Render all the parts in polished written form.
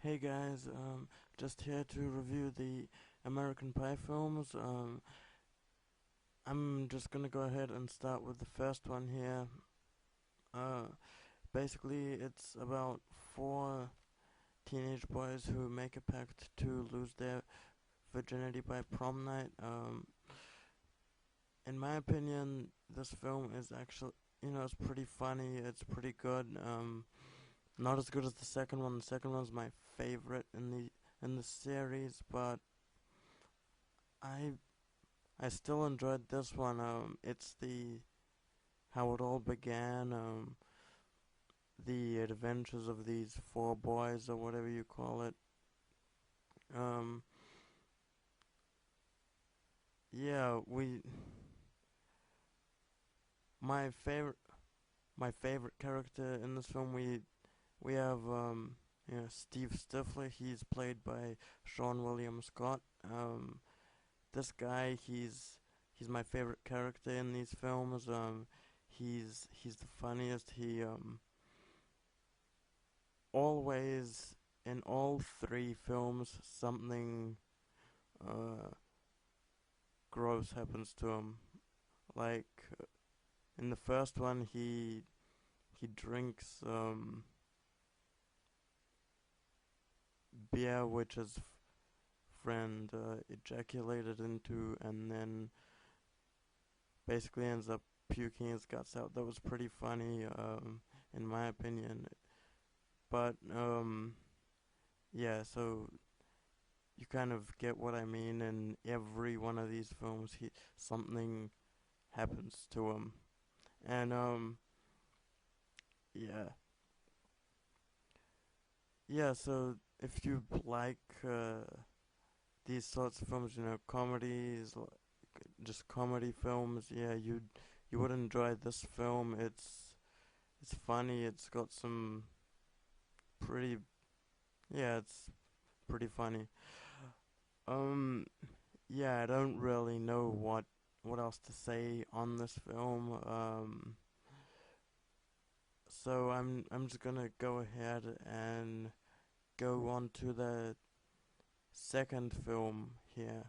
Hey guys, just here to review the American Pie films. I'm just gonna go ahead and start with the first one here. Uh, Basically, it's about four teenage boys who make a pact to lose their virginity by prom night. In my opinion, this film is actually, it's pretty funny. It's pretty good. Not as good as the second one. The second one's my favorite in the series, but I I still enjoyed this one. It's the how it all began. The adventures of these four boys or whatever you call it. Um, yeah, my favorite my favorite character in this film we have Steve Stifler. He's played by Sean William Scott. This guy he's my favorite character in these films. He's the funniest. He always in all three films something uh, gross happens to him. Like in the first one, he drinks beer which his friend ejaculated into, and then basically ends up puking his guts out. That was pretty funny, in my opinion. But yeah, so you kind of get what I mean. In every one of these films, he something happens to him, and yeah, yeah. So if you like these sorts of films, comedies, just comedy films, yeah, you would enjoy this film. It's funny. It's got some pretty yeah, it's pretty funny. Um, yeah, I don't really know what else to say on this film. So I'm just gonna go ahead and go on to the second film here.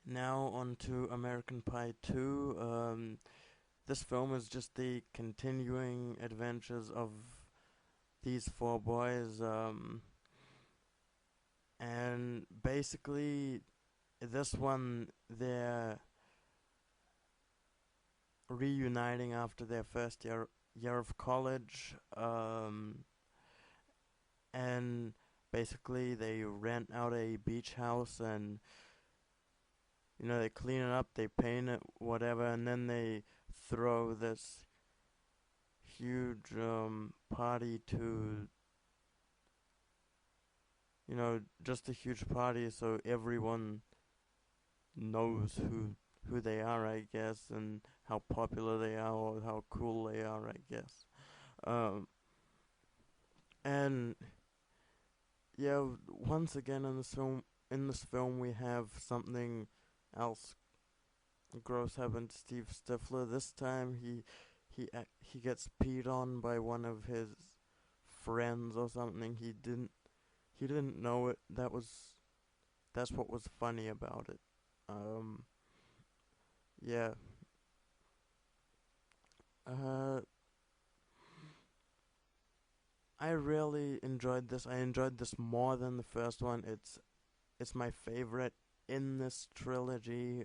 Now on to American Pie 2. This film is just the continuing adventures of these four boys. And basically, this one, they're reuniting after their first year of college. And basically, they rent out a beach house, and they clean it up, they paint it, whatever, and then they throw this huge party to just a huge party so everyone knows who they are, I guess, and how popular they are or how cool they are, I guess. Um, and yeah, once again in this film we have something else gross happen to Steve Stifler. This time he gets peed on by one of his friends or something. He didn't know it. That's what was funny about it. Um, yeah. Uh, I really enjoyed this. I enjoyed this more than the first one. It's my favorite in this trilogy.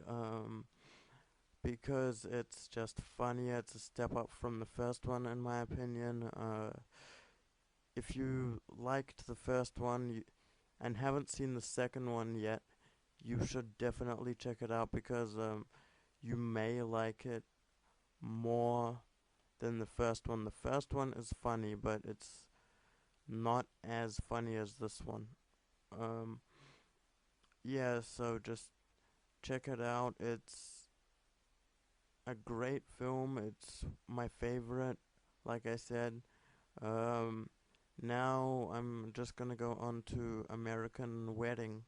because it's just funnier. It's a step up from the first one, in my opinion. If you liked the first one and haven't seen the second one yet, you should definitely check it out because you may like it more than the first one. The first one is funny, but it's not as funny as this one. Um, yeah, so just check it out. It's a great film. It's my favorite, like I said. Um, Now I'm just gonna go on to American Wedding.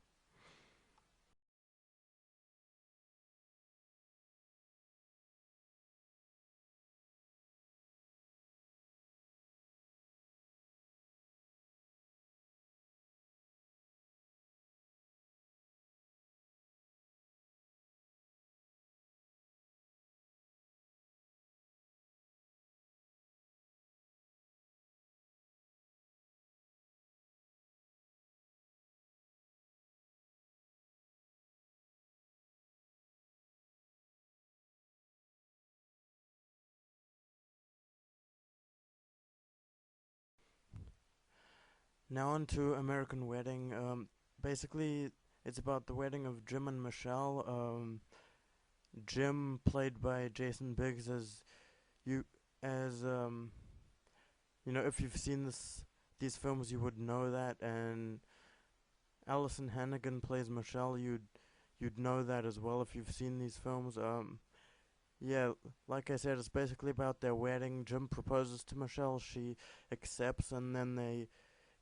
Now on to American Wedding. Basically, it's about the wedding of Jim and Michelle. Jim, played by Jason Biggs, you as you know, if you've seen these films, you would know that. And Allison Hannigan plays Michelle. You'd know that as well if you've seen these films. Yeah, like I said, it's basically about their wedding. Jim proposes to Michelle. She accepts, and then they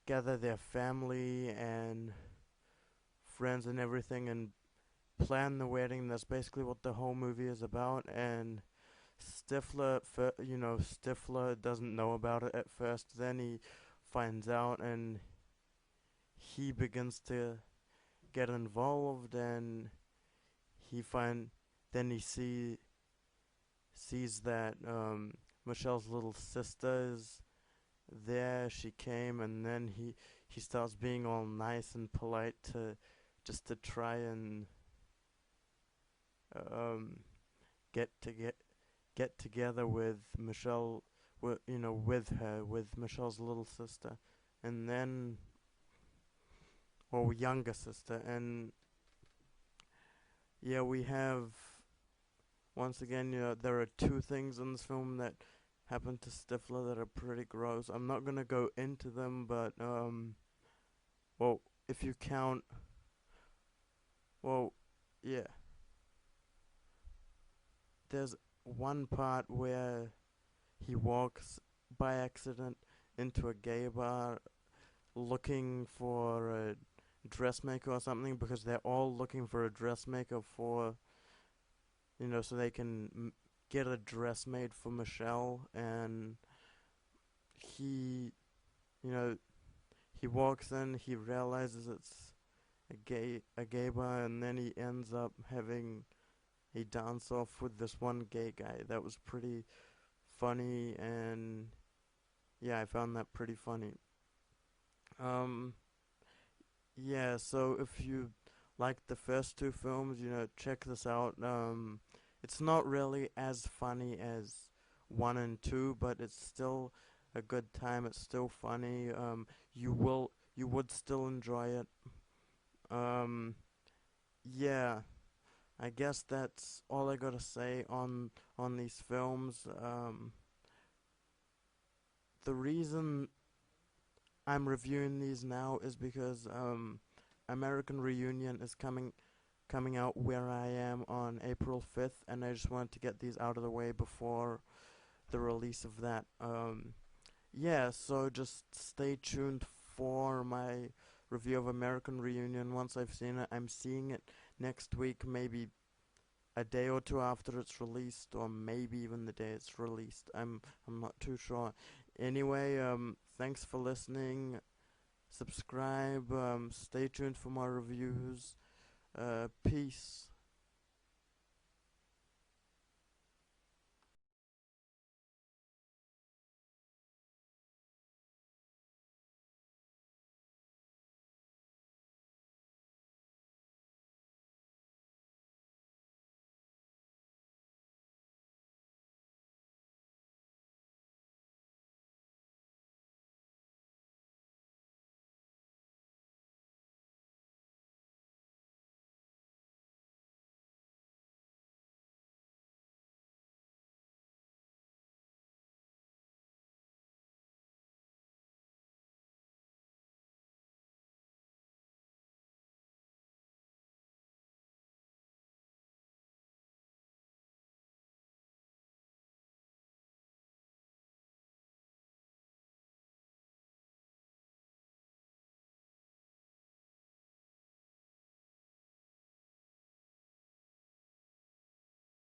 gather their family and friends and everything and plan the wedding. That's basically what the whole movie is about. And Stifler doesn't know about it at first. Then he finds out, and he begins to get involved. And he find then he sees that Michelle's little sister is there. She came, and then he starts being all nice and polite to just to try and um get to get together with Michelle, with Michelle's little sister, and then or younger sister. And yeah, we have once again, there are two things in this film that happen to Stifler that are pretty gross. I'm not gonna go into them, but well, if you count, well, yeah, there's one part where he walks by accident into a gay bar looking for a dressmaker or something, because they're all looking for a dressmaker for, so they can get a dress made for Michelle. And he, you know, he walks in, he realizes it's a gay bar, and then he ends up having a dance off with this one gay guy. That was pretty funny, and yeah, I found that pretty funny. Um, yeah, so if you like the first two films, check this out. It's not really as funny as one and two, but it's still a good time. It's still funny. You would still enjoy it. Um, yeah, I guess that's all I gotta say on these films. The reason I'm reviewing these now is because American Reunion is coming out where I am on April 5th, and I just wanted to get these out of the way before the release of that. Yeah, so just stay tuned for my review of American Reunion once I've seen it. I'm seeing it next week, maybe a day or two after it's released, or maybe even the day it's released. I'm not too sure. Anyway, thanks for listening. Subscribe. Stay tuned for more reviews. Peace.